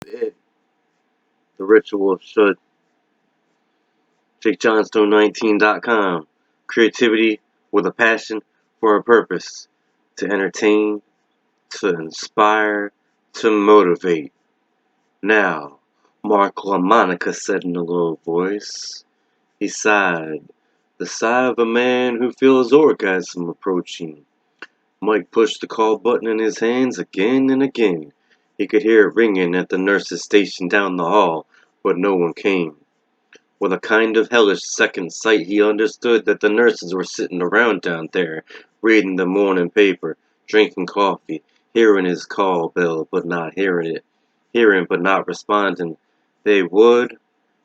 it. The Ritual Should. JakeJohnstone19.com. Creativity with a passion for a purpose. To entertain, to inspire, to motivate. Now, Mark LaMonica said in a low voice. He sighed. The sigh of a man who feels orgasm approaching. Mike pushed the call button in his hands again and again. He could hear it ringing at the nurse's station down the hall, but no one came. With a kind of hellish second sight, he understood that the nurses were sitting around down there, reading the morning paper, drinking coffee, hearing his call bell but not hearing it, hearing but not responding. They would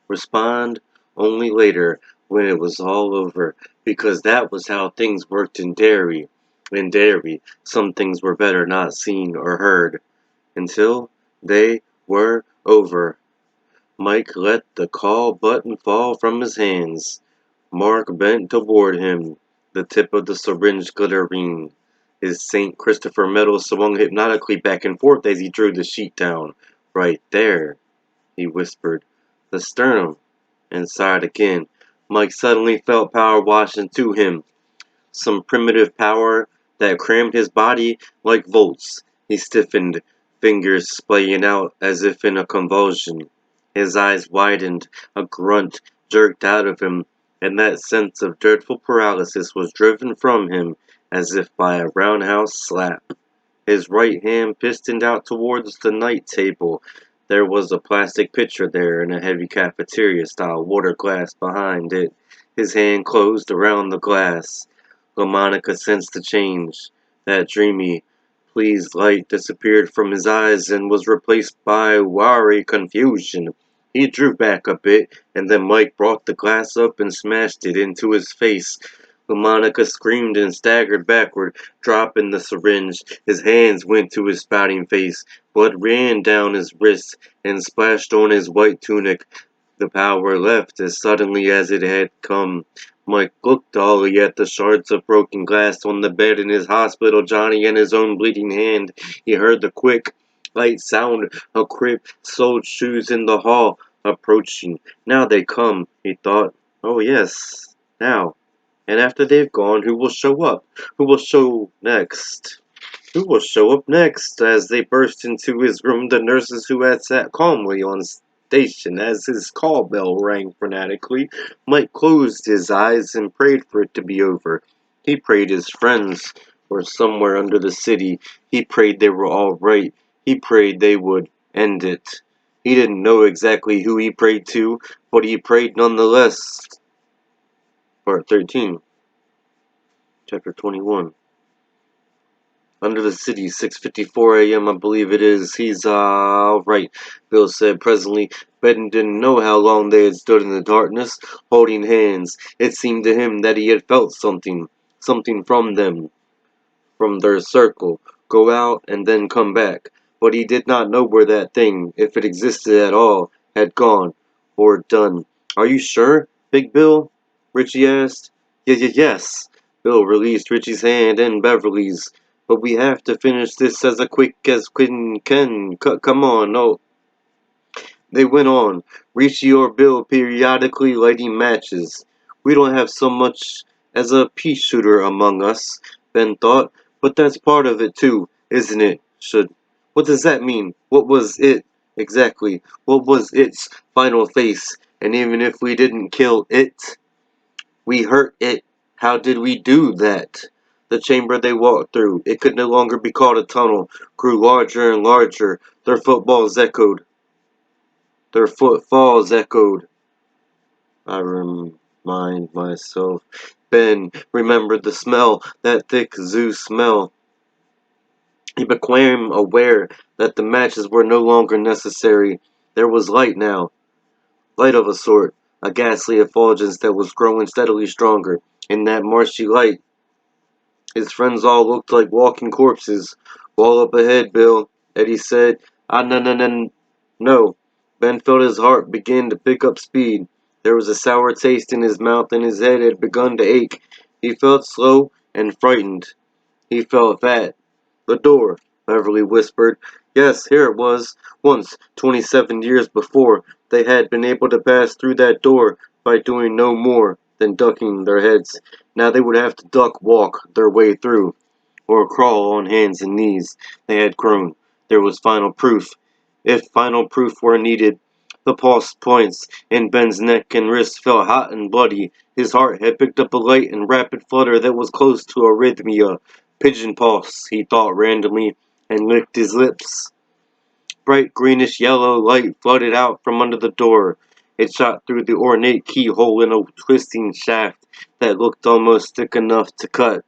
respond only later, when it was all over, because that was how things worked in Derry. In Derry, some things were better not seen or heard, until they were over. Mike let the call button fall from his hands. Mark bent toward him, the tip of the syringe glittering. His St. Christopher medal swung hypnotically back and forth as he drew the sheet down. Right there, he whispered. The sternum. And sighed again. Mike suddenly felt power wash into him. Some primitive power that crammed his body like volts. He stiffened, fingers splaying out as if in a convulsion. His eyes widened, a grunt jerked out of him, and that sense of dreadful paralysis was driven from him as if by a roundhouse slap. His right hand pistoned out towards the night table. There was a plastic pitcher there and a heavy cafeteria-style water glass behind it. His hand closed around the glass. LaMonica sensed the change. That dreamy, pleased light disappeared from his eyes and was replaced by wary confusion. He drew back a bit, and then Mike brought the glass up and smashed it into his face. LaMonica screamed and staggered backward, dropping the syringe. His hands went to his spouting face. Blood ran down his wrists and splashed on his white tunic. The power left as suddenly as it had come. Mike looked dully at the shards of broken glass on the bed in his hospital Johnny and his own bleeding hand. He heard the quick, light sound of crib-soled shoes in the hall approaching. Now they come, he thought. Oh yes, now. And after they've gone, who will show up? Who will show next? Who will show up next? As they burst into his room, the nurses who had sat calmly on station as his call bell rang frenetically. Mike closed his eyes and prayed for it to be over. He prayed his friends were somewhere under the city. He prayed they were all right. He prayed they would end it. He didn't know exactly who he prayed to, but he prayed nonetheless. Part 13, Chapter 21. Under the city, 6:54 a.m. I believe it is. He's all right, Bill said presently. Benton didn't know how long they had stood in the darkness, holding hands. It seemed to him that he had felt something from them, from their circle, go out and then come back. But he did not know where that thing, if it existed at all, had gone or done. Are you sure, Big Bill? Richie asked. Yes. Bill released Richie's hand and Beverly's. But we have to finish this as quick as we can. Come on, no. They went on, Richie or Bill periodically lighting matches. We don't have so much as a pea shooter among us, Ben thought, but that's part of it too, isn't it? What does that mean? What was it exactly? What was its final face? And even if we didn't kill it, we hurt it. How did we do that? The chamber they walked through, it could no longer be called a tunnel, grew larger and larger. Their footfalls echoed. I remind myself. Ben remembered the smell, that thick zoo smell. He became aware that the matches were no longer necessary. There was light now. Light of a sort. A ghastly effulgence that was growing steadily stronger. In that marshy light, his friends all looked like walking corpses. Wall up ahead, Bill, Eddie said. No. Ben felt his heart begin to pick up speed. There was a sour taste in his mouth and his head had begun to ache. He felt slow and frightened. He felt fat. The door. Beverly whispered. Yes, here it was. Once, 27 years before, they had been able to pass through that door by doing no more than ducking their heads. Now they would have to duck walk their way through, or crawl on hands and knees. They had grown. There was final proof. If final proof were needed, the pulse points in Ben's neck and wrist felt hot and bloody. His heart had picked up a light and rapid flutter that was close to arrhythmia. Pigeon pulse, he thought randomly, and licked his lips. Bright greenish yellow light flooded out from under the door. It shot through the ornate keyhole in a twisting shaft that looked almost thick enough to cut.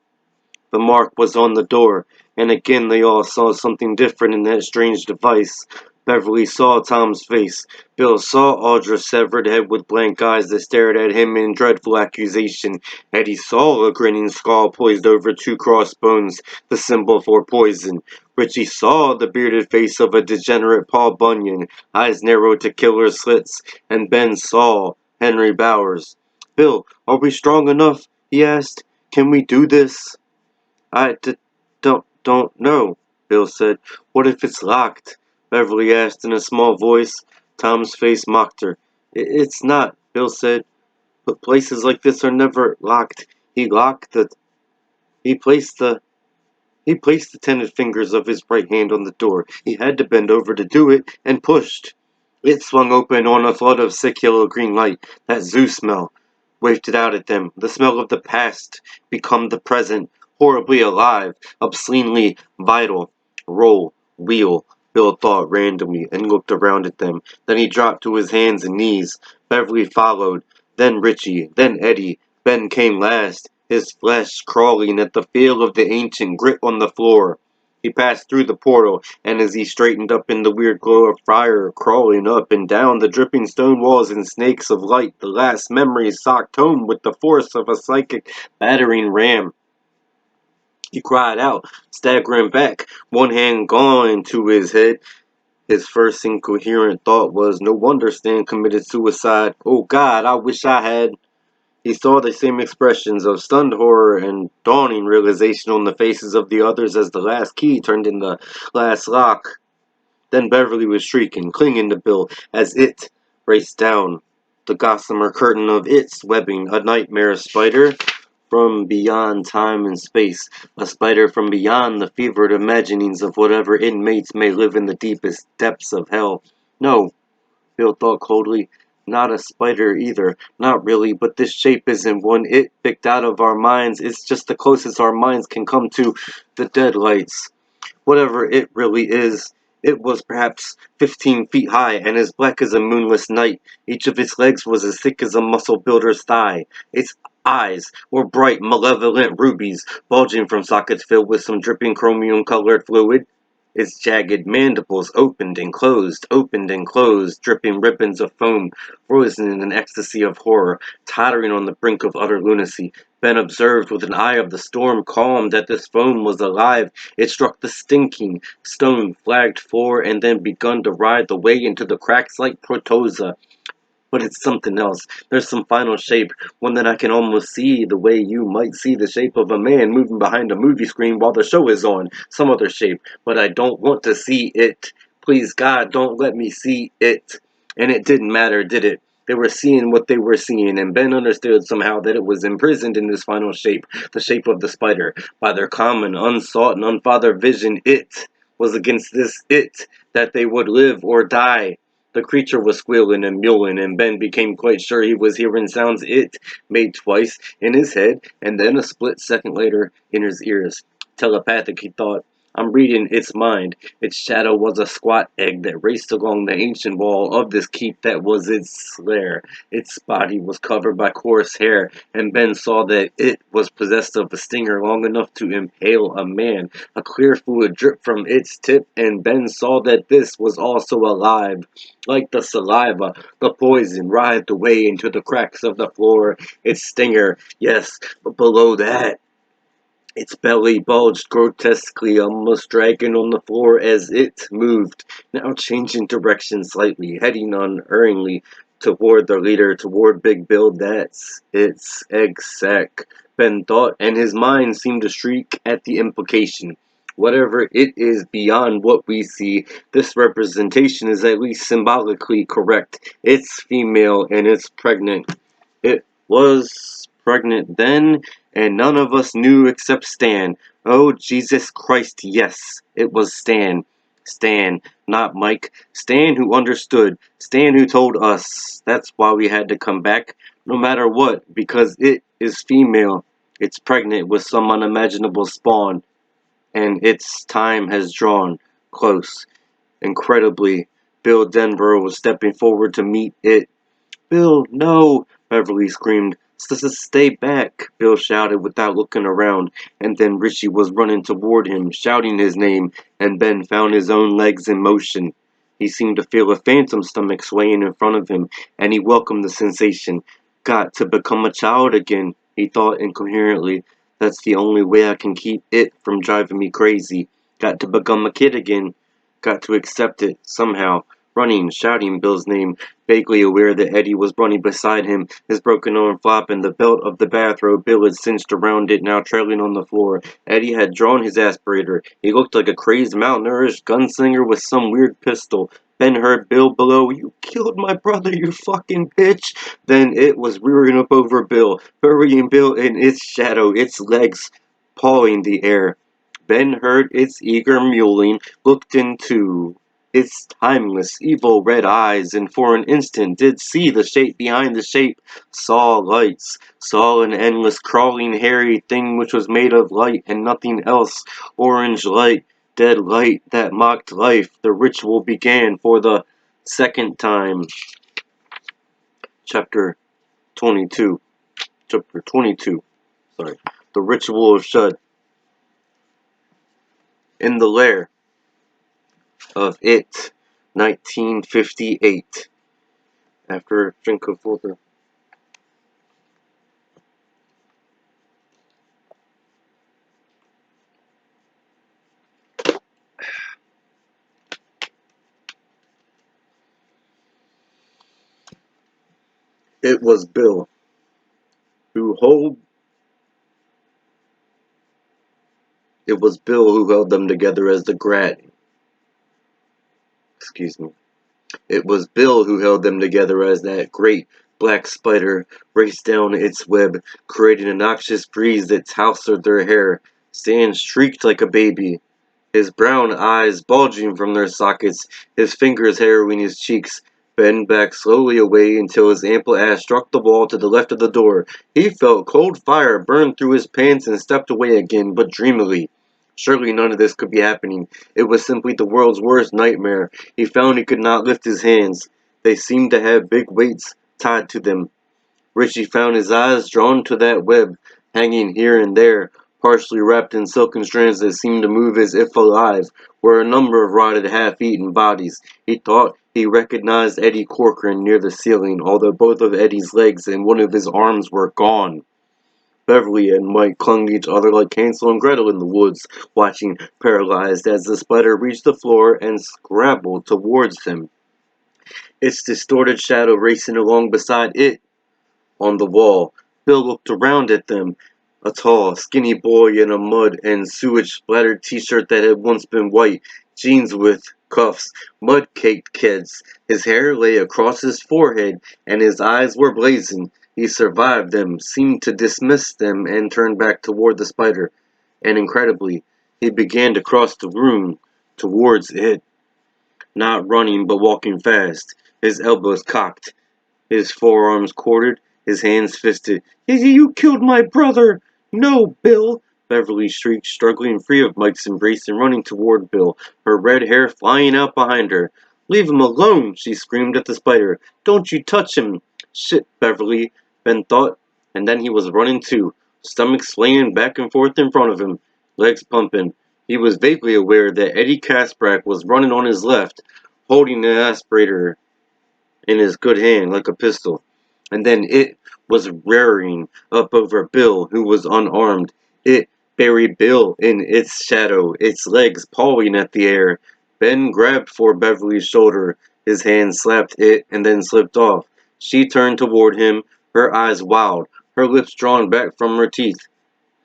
The mark was on the door, and again they all saw something different in that strange device. Beverly saw Tom's face. Bill saw Audra's severed head with blank eyes that stared at him in dreadful accusation. Eddie saw a grinning skull poised over two crossbones, the symbol for poison. Richie saw the bearded face of a degenerate Paul Bunyan, eyes narrowed to killer slits, and Ben saw Henry Bowers. Bill, are we strong enough? He asked. Can we do this? I don't know, Bill said. What if it's locked? Beverly asked in a small voice. Tom's face mocked her. It's not, Bill said. But places like this are never locked. He locked the... He placed the... He placed the tended fingers of his right hand on the door. He had to bend over to do it, and pushed. It swung open on a flood of sick yellow green light. That zoo smell wafted out at them. The smell of the past, become the present, horribly alive, obscenely vital. Roll, wheel, Bill thought randomly, and looked around at them. Then he dropped to his hands and knees. Beverly followed, then Richie, then Eddie. Ben came last, his flesh crawling at the feel of the ancient grit on the floor. He passed through the portal, and as he straightened up in the weird glow of fire crawling up and down the dripping stone walls and snakes of light, the last memories socked home with the force of a psychic battering ram. He cried out, staggering back, one hand gone to his head. His first incoherent thought was, no wonder Stan committed suicide. Oh God, I wish I had. He saw the same expressions of stunned horror and dawning realization on the faces of the others as the last key turned in the last lock. Then Beverly was shrieking, clinging to Bill, as it raced down the gossamer curtain of its webbing, a nightmare spider from beyond time and space, a spider from beyond the fevered imaginings of whatever inmates may live in the deepest depths of hell. No, Bill thought coldly. Not a spider either. Not really, but this shape isn't one it picked out of our minds. It's just the closest our minds can come to the deadlights. Whatever it really is, it was perhaps 15 feet high and as black as a moonless night. Each of its legs was as thick as a muscle builder's thigh. Its eyes were bright, malevolent rubies, bulging from sockets filled with some dripping chromium-colored fluid. Its jagged mandibles opened and closed, dripping ribbons of foam, frozen in an ecstasy of horror, tottering on the brink of utter lunacy. Ben observed with an eye of the storm calm that this foam was alive. It struck the stinking, stone-flagged floor and then begun to ride the way into the cracks like protozoa. But it's something else. There's some final shape, one that I can almost see the way you might see the shape of a man moving behind a movie screen while the show is on. Some other shape, but I don't want to see it. Please God, don't let me see it. And it didn't matter, did it? They were seeing what they were seeing, and Ben understood somehow that it was imprisoned in this final shape, the shape of the spider. By their common, unsought, and unfathered vision, it was against this it that they would live or die. The creature was squealing and mewling, and Ben became quite sure he was hearing sounds it made twice in his head, and then a split second later in his ears. Telepathic, he thought. I'm reading its mind. Its shadow was a squat egg that raced along the ancient wall of this keep that was its lair. Its body was covered by coarse hair, and Ben saw that it was possessed of a stinger long enough to impale a man. A clear fluid dripped from its tip, and Ben saw that this was also alive. Like the saliva, the poison writhed away into the cracks of the floor. Its stinger, yes, but below that, its belly bulged grotesquely, almost dragging on the floor as it moved, now changing direction slightly, heading unerringly toward the leader, toward Big Bill. That's its egg sack, Ben thought, and his mind seemed to shriek at the implication. Whatever it is beyond what we see, this representation is at least symbolically correct. It's female and it's pregnant. It was pregnant then, and none of us knew except Stan. Oh, Jesus Christ, yes, it was Stan. Stan, not Mike. Stan who understood. Stan who told us. That's why we had to come back, no matter what, because it is female. It's pregnant with some unimaginable spawn, and its time has drawn close. Incredibly, Bill Denver was stepping forward to meet it. "Bill, no!" Beverly screamed. "Stay back!" Bill shouted without looking around, and then Richie was running toward him, shouting his name, and Ben found his own legs in motion. He seemed to feel a phantom stomach swaying in front of him, and he welcomed the sensation. "Got to become a child again," he thought incoherently. "That's the only way I can keep it from driving me crazy. Got to become a kid again. Got to accept it, somehow." Running, shouting Bill's name, vaguely aware that Eddie was running beside him, his broken arm flapping, the belt of the bathrobe Bill had cinched around it now trailing on the floor. Eddie had drawn his aspirator. He looked like a crazed, malnourished gunslinger with some weird pistol. Ben heard Bill below. "You killed my brother, you fucking bitch!" Then it was rearing up over Bill, burying Bill in its shadow, its legs pawing the air. Ben heard its eager mewling, looked into its timeless, evil red eyes, and for an instant did see the shape behind the shape, saw lights, saw an endless, crawling, hairy thing which was made of light and nothing else, orange light, dead light that mocked life. The ritual began for the second time. Chapter 22. Chapter 22. Sorry. The Ritual of Shud. In the lair of It, 1958. After a drink of water. It was Bill who hold. It was Bill who held them together as the grat. Excuse me. It was Bill who held them together as that great black spider raced down its web, creating a noxious breeze that tousled their hair. Stan shrieked like a baby, his brown eyes bulging from their sockets, his fingers harrowing his cheeks. Ben backed slowly away until his ample ass struck the wall to the left of the door. He felt cold fire burn through his pants and stepped away again, but dreamily. Surely none of this could be happening. It was simply the world's worst nightmare. He found he could not lift his hands. They seemed to have big weights tied to them. Richie found his eyes drawn to that web, hanging here and there, partially wrapped in silken strands that seemed to move as if alive, were a number of rotted, half-eaten bodies. He thought he recognized Eddie Corcoran near the ceiling, although both of Eddie's legs and one of his arms were gone. Beverly and Mike clung to each other like Hansel and Gretel in the woods, watching, paralyzed, as the spider reached the floor and scrabbled towards them, its distorted shadow racing along beside it. On the wall, Bill looked around at them. A tall, skinny boy in a mud and sewage-splattered t-shirt that had once been white, jeans with cuffs, mud-caked kids. His hair lay across his forehead, and his eyes were blazing. He survived them, seemed to dismiss them, and turned back toward the spider. And incredibly, he began to cross the room towards it, not running but walking fast, his elbows cocked, his forearms corded, his hands fisted. "You killed my brother!" "No, Bill!" Beverly shrieked, struggling free of Mike's embrace and running toward Bill, her red hair flying out behind her. "Leave him alone!" she screamed at the spider. "Don't you touch him!" "Shit, Beverly," Ben thought, and then he was running too, stomach swaying back and forth in front of him, legs pumping. He was vaguely aware that Eddie Kasprak was running on his left, holding the aspirator in his good hand like a pistol. And then it was rearing up over Bill, who was unarmed. It buried Bill in its shadow, its legs pawing at the air. Ben grabbed for Beverly's shoulder. His hand slapped it and then slipped off. She turned toward him, her eyes wild, her lips drawn back from her teeth.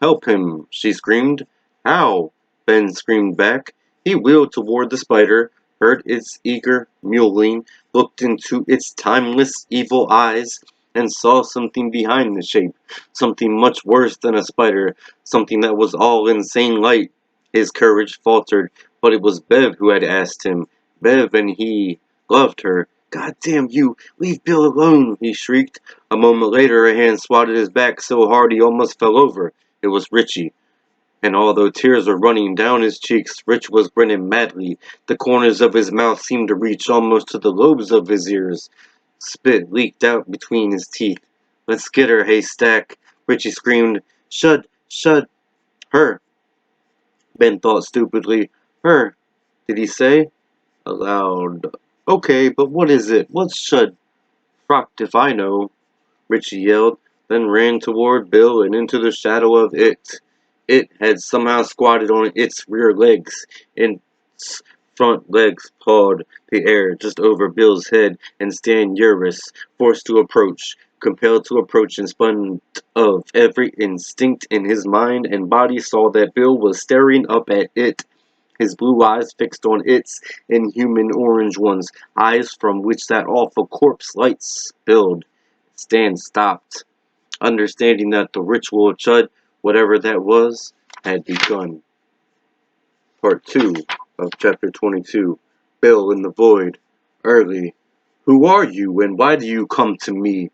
"Help him," she screamed. "How?" Ben screamed back. He wheeled toward the spider, heard its eager mewling, looked into its timeless evil eyes, and saw something behind the shape, something much worse than a spider, something that was all insane light. His courage faltered, but it was Bev who had asked him. Bev, and he loved her. "God damn you! Leave Bill alone!" he shrieked. A moment later a hand swatted his back so hard he almost fell over. It was Richie. And although tears were running down his cheeks, Rich was grinning madly. The corners of his mouth seemed to reach almost to the lobes of his ears. Spit leaked out between his teeth. "Let's get her, Haystack!" Richie screamed. Shud! Her!" Ben thought stupidly. "Her, did he say?" Aloud. "Okay, but what is it? What's Shud?" "Frocked if I know," Richie yelled, then ran toward Bill and into the shadow of it. It had somehow squatted on its rear legs. Its front legs pawed the air just over Bill's head, and Stan Uris, forced to approach, compelled to approach in spite of every instinct in his mind and body, saw that Bill was staring up at it, his blue eyes fixed on its inhuman orange ones, eyes from which that awful corpse light spilled. Stan stopped, understanding that the ritual of Chud, whatever that was, had begun. Part 2 of Chapter 22. Bill in the Void. Early. "Who are you, and why do you come to me?"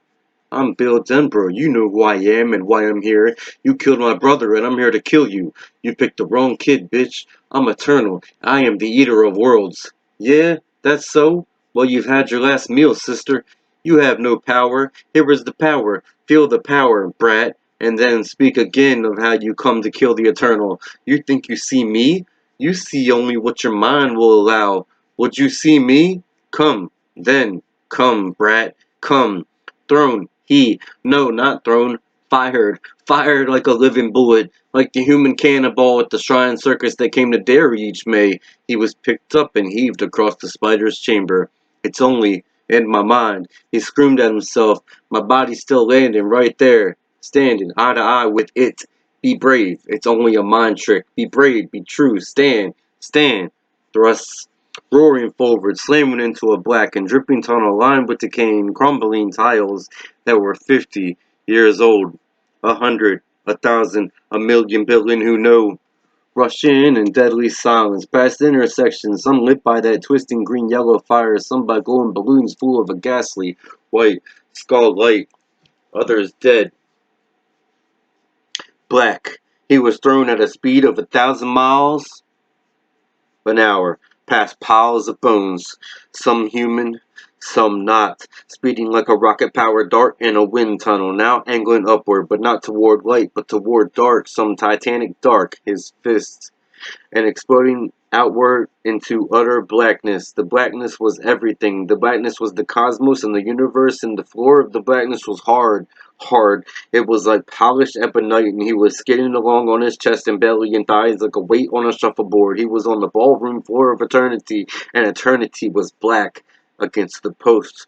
"I'm Bill Denborough. You know who I am and why I'm here. You killed my brother and I'm here to kill you. You picked the wrong kid, bitch. I'm eternal. I am the eater of worlds." "Yeah, that's so? Well, you've had your last meal, sister. You have no power. Here is the power. Feel the power, brat. And then speak again of how you come to kill the eternal. You think you see me? You see only what your mind will allow. Would you see me? Come, then. Come, brat. Come. Thrown. No, not thrown. Fired like a living bullet, like the human cannonball at the Shrine Circus that came to Derry each May. He was picked up and heaved across the spider's chamber. "It's only in my mind," he screamed at himself. "My body's still landing right there, standing eye to eye with it. Be brave. It's only a mind trick. Be brave. Be true. Stand. Thrusts. Roaring forward, slamming into a black and dripping tunnel lined with decaying, crumbling tiles that were 50 years old. 100, 1,000, a million billion who know. Rush in deadly silence, past intersections, some lit by that twisting green-yellow fire, some by glowing balloons full of a ghastly white skull light, others dead. Black. He was thrown at a speed of 1,000 miles an hour, past piles of bones, some human, some not, speeding like a rocket-powered dart in a wind tunnel, now angling upward, but not toward light, but toward dark, some titanic dark, his fists, and exploding outward into utter blackness. The blackness was everything. The blackness was the cosmos and the universe, and the floor of the blackness was hard. It was like polished ebonite, and he was skidding along on his chest and belly and thighs like a weight on a shuffleboard. He was on the ballroom floor of eternity, and eternity was black against the posts.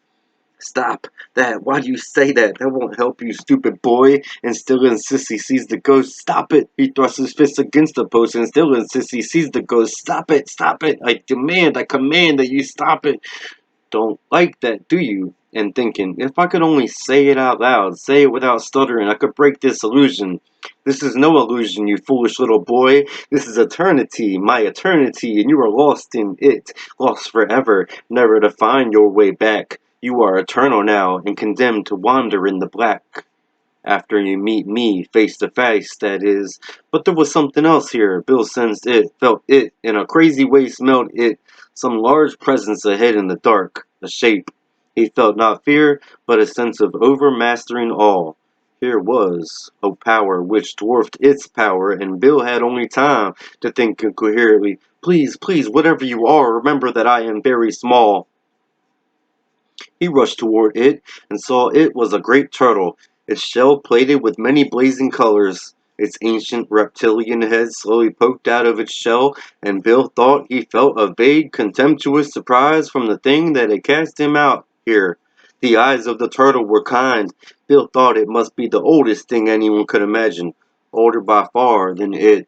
"Stop that. Why do you say that? That won't help you, stupid boy." And still insists he sees the ghost. "Stop it." He thrusts his fist against the post and still insists he sees the ghost. Stop it. I command that you stop it." Don't like that, do you? And thinking, if I could only say it out loud, say it without stuttering, I could break this illusion. This is no illusion, you foolish little boy. This is eternity, my eternity, and you are lost in it, lost forever, never to find your way back. You are eternal now, and condemned to wander in the black. After you meet me, face to face, that is. But there was something else here. Bill sensed it, felt it, in a crazy way smelled it. Some large presence ahead in the dark. A shape. He felt not fear, but a sense of overmastering awe. Here was a power which dwarfed its power, and Bill had only time to think incoherently, "Please, whatever you are, remember that I am very small." He rushed toward it, and saw it was a great turtle, its shell plated with many blazing colors. Its ancient reptilian head slowly poked out of its shell, and Bill thought he felt a vague, contemptuous surprise from the thing that had cast him out here. The eyes of the turtle were kind. Bill thought it must be the oldest thing anyone could imagine, older by far than it.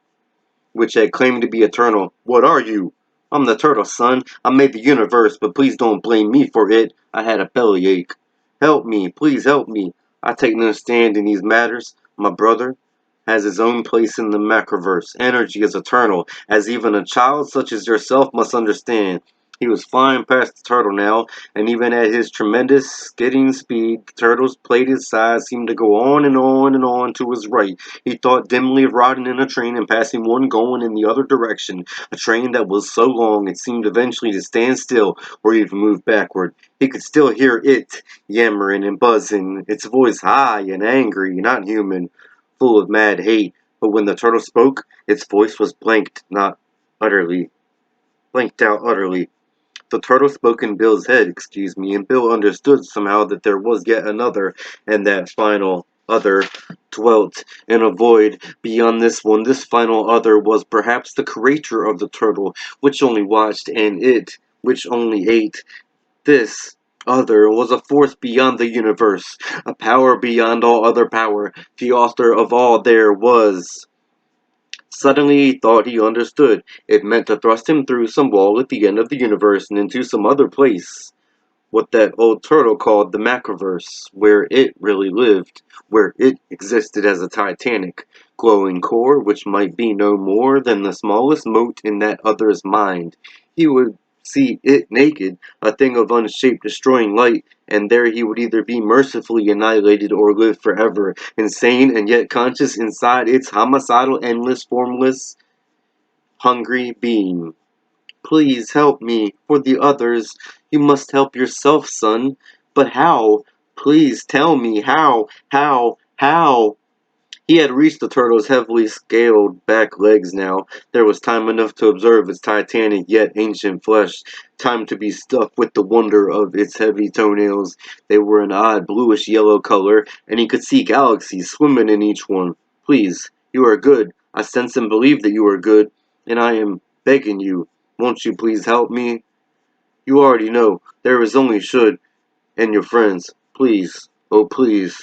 which had claimed to be eternal. What are you? I'm the turtle, son. I made the universe, but please don't blame me for it. I had a bellyache. Help me, please help me. I take no stand in these matters. My brother has his own place in the macroverse. Energy is eternal, as even a child such as yourself must understand. He was flying past the turtle now, and even at his tremendous skidding speed, the turtle's plated sides seemed to go on and on and on to his right. He thought dimly of riding in a train and passing one going in the other direction, a train that was so long it seemed eventually to stand still or even move backward. He could still hear it yammering and buzzing, its voice high and angry, not human, full of mad hate. But when the turtle spoke, its voice was blanked out utterly. The turtle spoke in Bill's head, and Bill understood somehow that there was yet another, and that final other dwelt in a void beyond this one. This final other was perhaps the creator of the turtle, which only watched, and it, which only ate. This other was a force beyond the universe, a power beyond all other power, the author of all there was. Suddenly he thought he understood. It meant to thrust him through some wall at the end of the universe and into some other place. What that old turtle called the Macroverse, where it really lived, where it existed as a titanic, glowing core which might be no more than the smallest mote in that other's mind. He would see it naked, a thing of unshaped destroying light, and there he would either be mercifully annihilated or live forever, insane and yet conscious inside its homicidal, endless, formless, hungry being. Please help me. For the others, you must help yourself, son. But how? Please tell me how? How? He had reached the turtle's heavily scaled back legs now. There was time enough to observe its titanic yet ancient flesh, time to be struck with the wonder of its heavy toenails. They were an odd bluish yellow color, and he could see galaxies swimming in each one. Please, you are good. I sense and believe that you are good, and I am begging you. Won't you please help me? You already know. There is only should, and your friends. Please. Oh, please.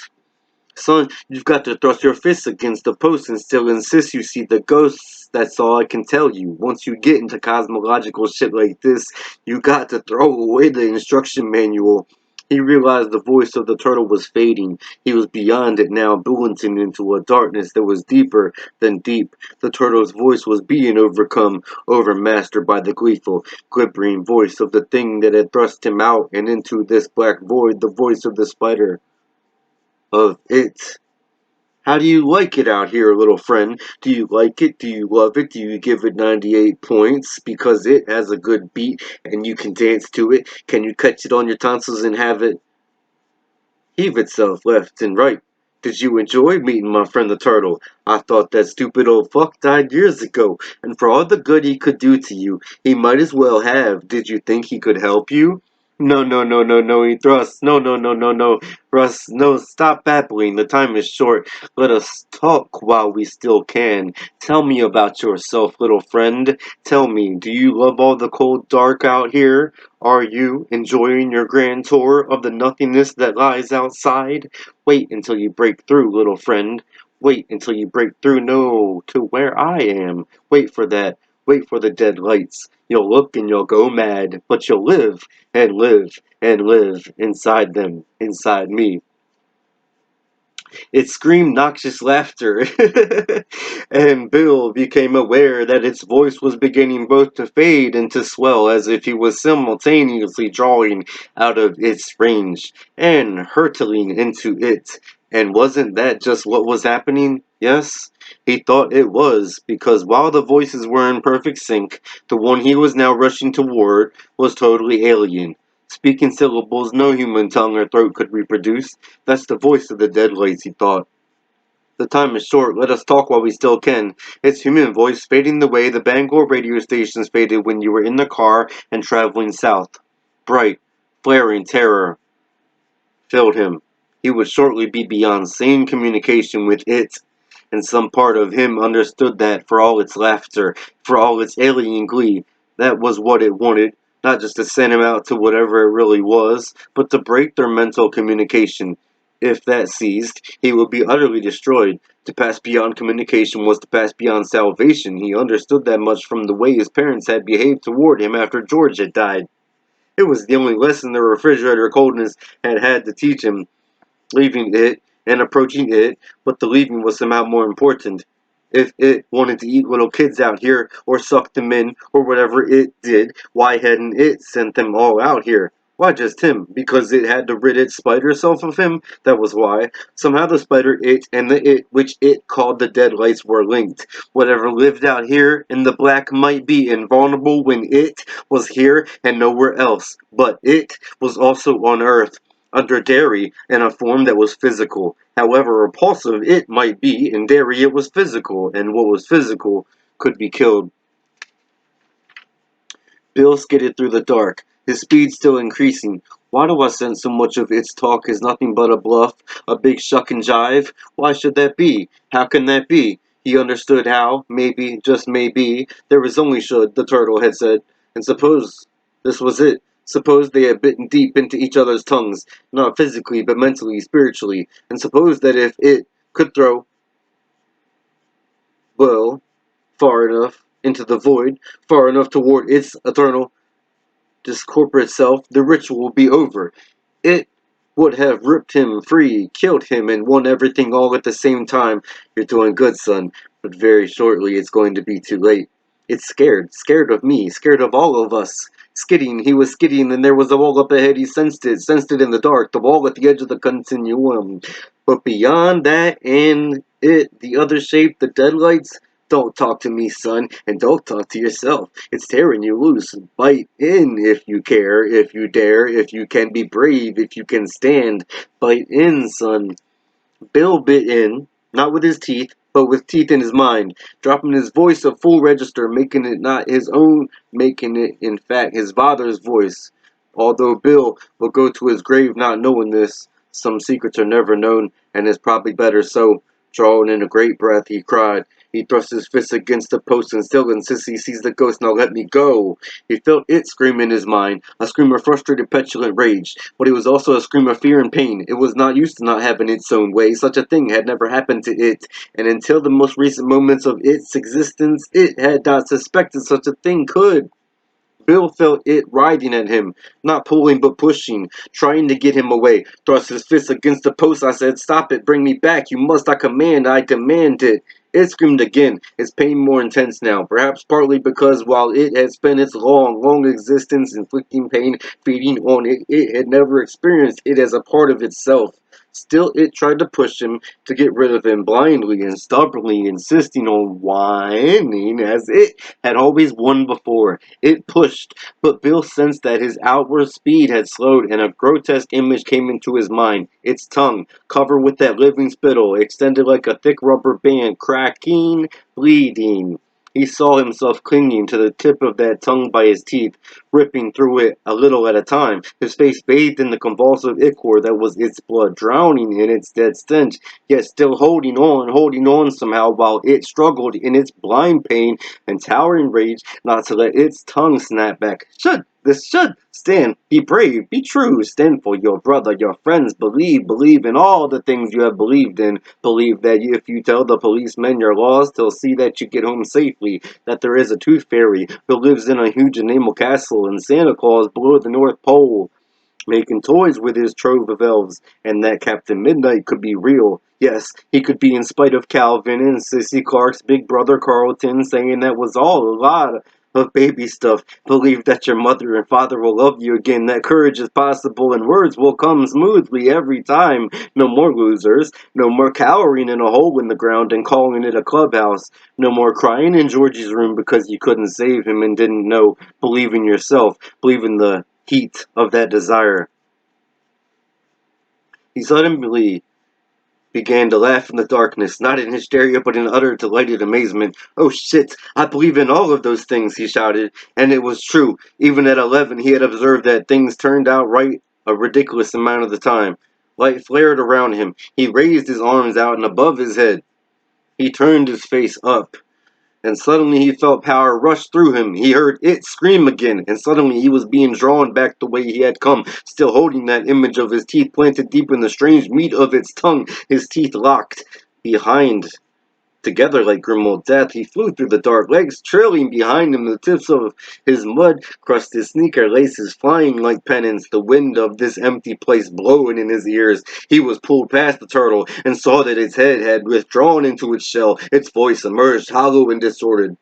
Son, you've got to thrust your fists against the post and still insist you see the ghosts. That's all I can tell you. Once you get into cosmological shit like this, you got to throw away the instruction manual. He realized the voice of the turtle was fading. He was beyond it now, billowing into a darkness that was deeper than deep. The turtle's voice was being overcome, overmastered by the gleeful, glibbering voice of the thing that had thrust him out and into this black void, the voice of the spider. Of it. How do you like it out here, little friend? Do you like it? Do you love it? Do you give it 98 points because it has a good beat and you can dance to it? Can you catch it on your tonsils and have it heave itself left and right? Did you enjoy meeting my friend the turtle? I thought that stupid old fuck died years ago, and for all the good he could do to you, he might as well have. Did you think he could help you? No, no, no, no, no, he thrusts. No, no, no, no, no. Russ, no, stop babbling. The time is short. Let us talk while we still can. Tell me about yourself, little friend. Tell me, do you love all the cold dark out here? Are you enjoying your grand tour of the nothingness that lies outside? Wait until you break through, little friend. Wait until you break through, no, to where I am. Wait for that. Wait for the dead lights. You'll look and you'll go mad, but you'll live and live and live inside them, inside me. It screamed noxious laughter, and Bill became aware that its voice was beginning both to fade and to swell as if he was simultaneously drawing out of its range and hurtling into it. And wasn't that just what was happening? Yes? He thought it was, because while the voices were in perfect sync, the one he was now rushing toward was totally alien, speaking syllables no human tongue or throat could reproduce. That's the voice of the deadlights, he thought. The time is short, let us talk while we still can. Its human voice fading the way the Bangor radio stations faded when you were in the car and traveling south. Bright, flaring terror filled him. He would shortly be beyond sane communication with it, and some part of him understood that for all its laughter, for all its alien glee, that was what it wanted, not just to send him out to whatever it really was, but to break their mental communication. If that ceased, he would be utterly destroyed. To pass beyond communication was to pass beyond salvation. He understood that much from the way his parents had behaved toward him after George had died. It was the only lesson the refrigerator coldness had had to teach him, leaving it and approaching it, but the leaving was somehow more important. If it wanted to eat little kids out here, or suck them in, or whatever it did, why hadn't it sent them all out here? Why just him? Because it had to rid its spider self of him? That was why. Somehow the spider it and the it which it called the deadlights were linked. Whatever lived out here in the black might be invulnerable when it was here and nowhere else. But it was also on Earth, under Derry, in a form that was physical. However repulsive it might be, in Derry it was physical, and what was physical could be killed. Bill skidded through the dark, his speed still increasing. Why do I sense so much of its talk is nothing but a bluff, a big shuck and jive? Why should that be? How can that be? He understood how, maybe, just maybe, there was only should, the turtle had said. And suppose this was it. Suppose they had bitten deep into each other's tongues, not physically, but mentally, spiritually. And suppose that if it could throw, well, far enough into the void, far enough toward its eternal discorporate self, the ritual would be over. It would have ripped him free, killed him, and won everything all at the same time. You're doing good, son, but very shortly it's going to be too late. It's scared of me, scared of all of us. Skidding, he was skidding, and there was a wall up ahead. He sensed it in the dark, the wall at the edge of the continuum. But beyond that and it, the other shape, the deadlights, don't talk to me, son, and don't talk to yourself. It's tearing you loose. Bite in if you care, if you dare, if you can be brave, if you can stand. Bite in, son. Bill bit in, not with his teeth, but with teeth in his mind, dropping his voice a full register, making it not his own, making it, in fact, his father's voice. Although Bill will go to his grave not knowing this, some secrets are never known, and it's probably better so. Drawing in a great breath, he cried. He thrust his fist against the post and still insists he sees the ghost. Now let me go. He felt it scream in his mind, a scream of frustrated, petulant rage. But it was also a scream of fear and pain. It was not used to not having its own way. Such a thing had never happened to it, and until the most recent moments of its existence, it had not suspected such a thing could. Bill felt it riding at him, not pulling but pushing, trying to get him away. Thrust his fist against the post. I said, "Stop it, bring me back. You must, I command, I demand it." It screamed again, its pain more intense now, perhaps partly because while it had spent its long existence inflicting pain, feeding on it, it had never experienced it as a part of itself. Still, it tried to push him, to get rid of him blindly and stubbornly, insisting on whining as it had always won before. It pushed, but Bill sensed that his outward speed had slowed, and a grotesque image came into his mind. Its tongue, covered with that living spittle, extended like a thick rubber band, cracking, bleeding. He saw himself clinging to the tip of that tongue by his teeth, ripping through it a little at a time, his face bathed in the convulsive ichor that was its blood, drowning in its dead stench, yet still holding on somehow while it struggled in its blind pain and towering rage not to let its tongue snap back. Should stand, be brave, be true, stand for your brother, your friends, believe in all the things you have believed in. Believe that if you tell the policemen your laws, they'll see that you get home safely, that there is a tooth fairy who lives in a huge enamel castle, and Santa Claus below the North Pole, making toys with his trove of elves, and that Captain Midnight could be real. Yes, he could be in spite of Calvin and Sissy Clark's big brother Carlton saying that was all a lot of baby stuff. Believe that your mother and father will love you again, that courage is possible and words will come smoothly every time. No more losers, no more cowering in a hole in the ground and calling it a clubhouse, no more crying in Georgie's room because you couldn't save him and didn't know. Believe in yourself, believe in the heat of that desire. He suddenly began to laugh in the darkness, not in hysteria but in utter delighted amazement. "Oh shit, I believe in all of those things," he shouted, and it was true. Even at 11 he had observed that things turned out right a ridiculous amount of the time. Light flared around him. He raised his arms out and above his head. He turned his face up. And suddenly he felt power rush through him. He heard it scream again, and suddenly he was being drawn back the way he had come, still holding that image of his teeth planted deep in the strange meat of its tongue, his teeth locked behind together like grim old death. He flew through the dark legs, trailing behind him the tips of his mud-crusted sneaker laces flying like pennants, the wind of this empty place blowing in his ears. He was pulled past the turtle and saw that its head had withdrawn into its shell. Its voice emerged hollow and disordered,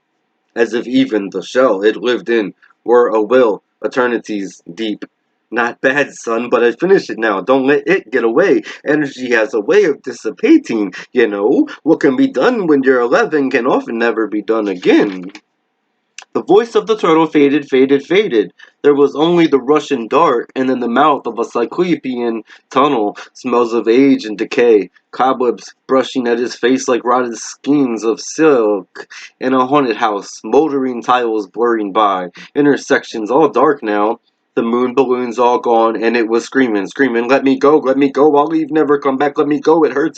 as if even the shell it lived in were a will eternities deep. Not bad, son, but I finished it now. Don't let it get away. Energy has a way of dissipating, you know. What can be done when you're 11 can often never be done again. The voice of the turtle faded, faded, faded. There was only the Russian dark, and then the mouth of a cyclopean tunnel, smells of age and decay, cobwebs brushing at his face like rotted skeins of silk, in a haunted house, moldering tiles blurring by, intersections all dark now. The moon balloons all gone, and it was screaming, screaming, let me go, I'll leave, never come back, let me go, it hurts,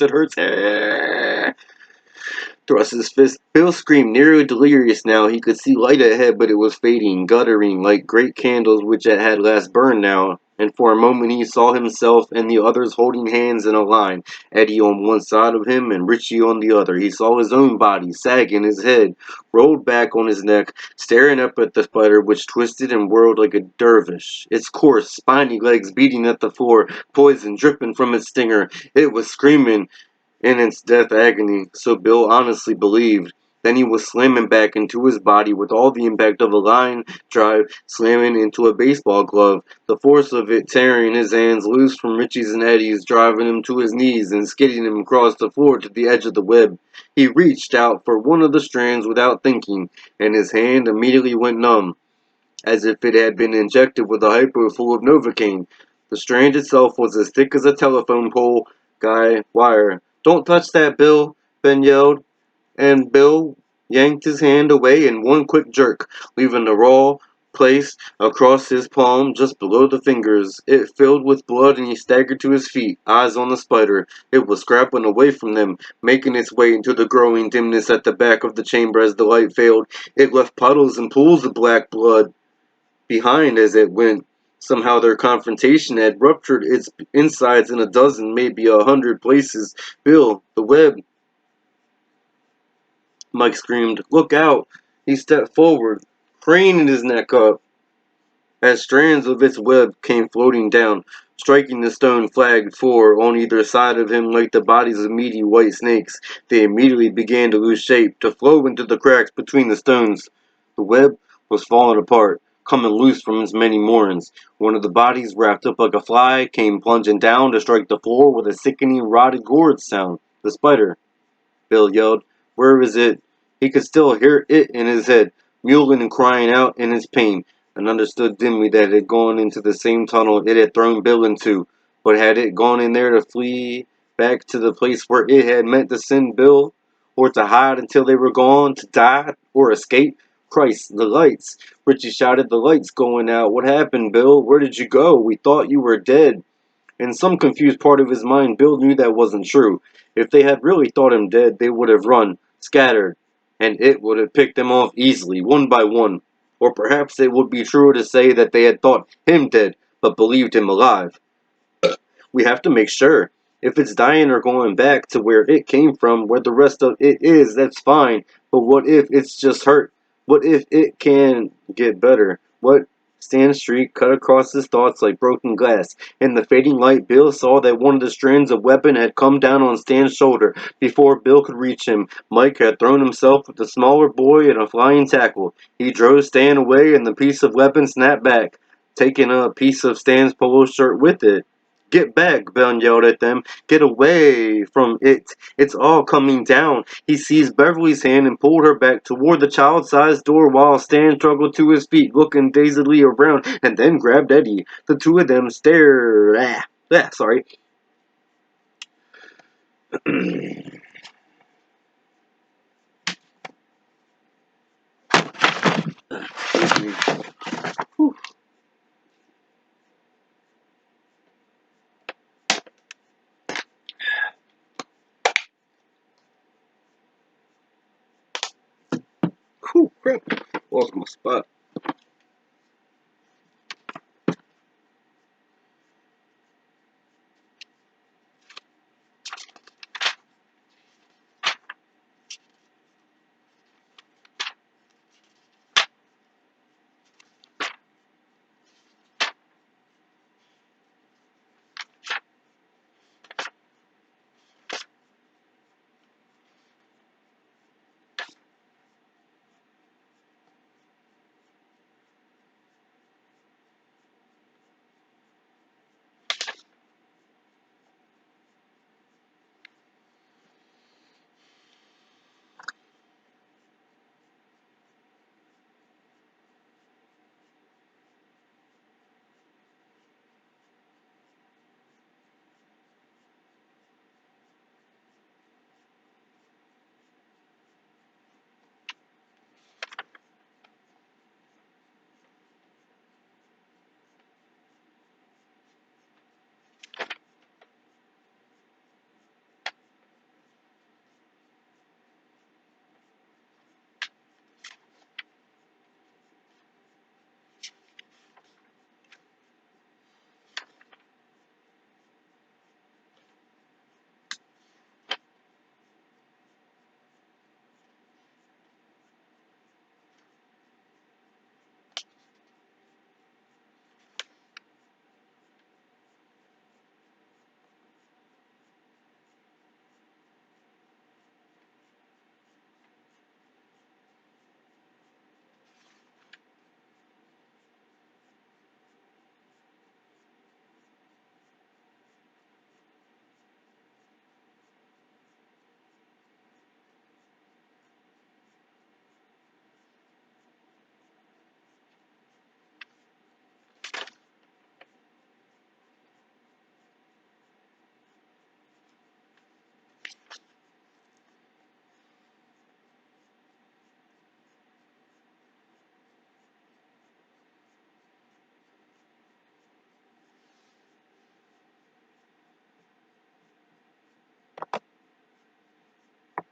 thrust his fist. Bill screamed, nearly delirious now. He could see light ahead, but it was fading, guttering, like great candles which had last burned now. And for a moment he saw himself and the others holding hands in a line, Eddie on one side of him and Richie on the other. He saw his own body, sagging, his head rolled back on his neck, staring up at the spider which twisted and whirled like a dervish, its coarse, spiny legs beating at the floor, poison dripping from its stinger. It was screaming in its death agony, so Bill honestly believed. Then he was slamming back into his body with all the impact of a line drive slamming into a baseball glove, the force of it tearing his hands loose from Richie's and Eddie's, driving him to his knees and skidding him across the floor to the edge of the web. He reached out for one of the strands without thinking, and his hand immediately went numb, as if it had been injected with a hypo full of Novocaine. The strand itself was as thick as a telephone pole guy wire. Don't touch that, Bill, Ben yelled, and Bill yanked his hand away in one quick jerk, leaving the raw place across his palm just below the fingers. It filled with blood and he staggered to his feet, eyes on the spider. It was scrapping away from them, making its way into the growing dimness at the back of the chamber as the light failed. It left puddles and pools of black blood behind as it went. Somehow their confrontation had ruptured its insides in a dozen, maybe 100 places. Bill, the web, Mike screamed. Look out! He stepped forward, craning his neck up, as strands of its web came floating down, striking the stone flagged floor on either side of him like the bodies of meaty white snakes. They immediately began to lose shape, to flow into the cracks between the stones. The web was falling apart, coming loose from its many moorings. One of the bodies, wrapped up like a fly, came plunging down to strike the floor with a sickening rotted gourd sound. The spider, Bill yelled. Where is it? He could still hear it in his head, mewling and crying out in its pain, and understood dimly that it had gone into the same tunnel it had thrown Bill into. But had it gone in there to flee back to the place where it had meant to send Bill? Or to hide until they were gone? To die? Or escape? Christ, the lights! Richie shouted, the lights going out. What happened, Bill? Where did you go? We thought you were dead. In some confused part of his mind, Bill knew that wasn't true. If they had really thought him dead, they would have run, scattered, and it would have picked them off easily, one by one. Or perhaps it would be truer to say that they had thought him dead, but believed him alive. We have to make sure. If it's dying or going back to where it came from, where the rest of it is, that's fine. But what if it's just hurt? What if it can get better? What? Stan's streak cut across his thoughts like broken glass. In the fading light, Bill saw that one of the strands of weapon had come down on Stan's shoulder. Before Bill could reach him, Mike had thrown himself with the smaller boy in a flying tackle. He drove Stan away, and the piece of weapon snapped back, taking a piece of Stan's polo shirt with it. Get back, Ben yelled at them. Get away from it. It's all coming down. He seized Beverly's hand and pulled her back toward the child-sized door while Stan struggled to his feet, looking dazedly around, and then grabbed Eddie. The two of them stared. Sorry. Excuse me. Whew. Crap. Lost my spot.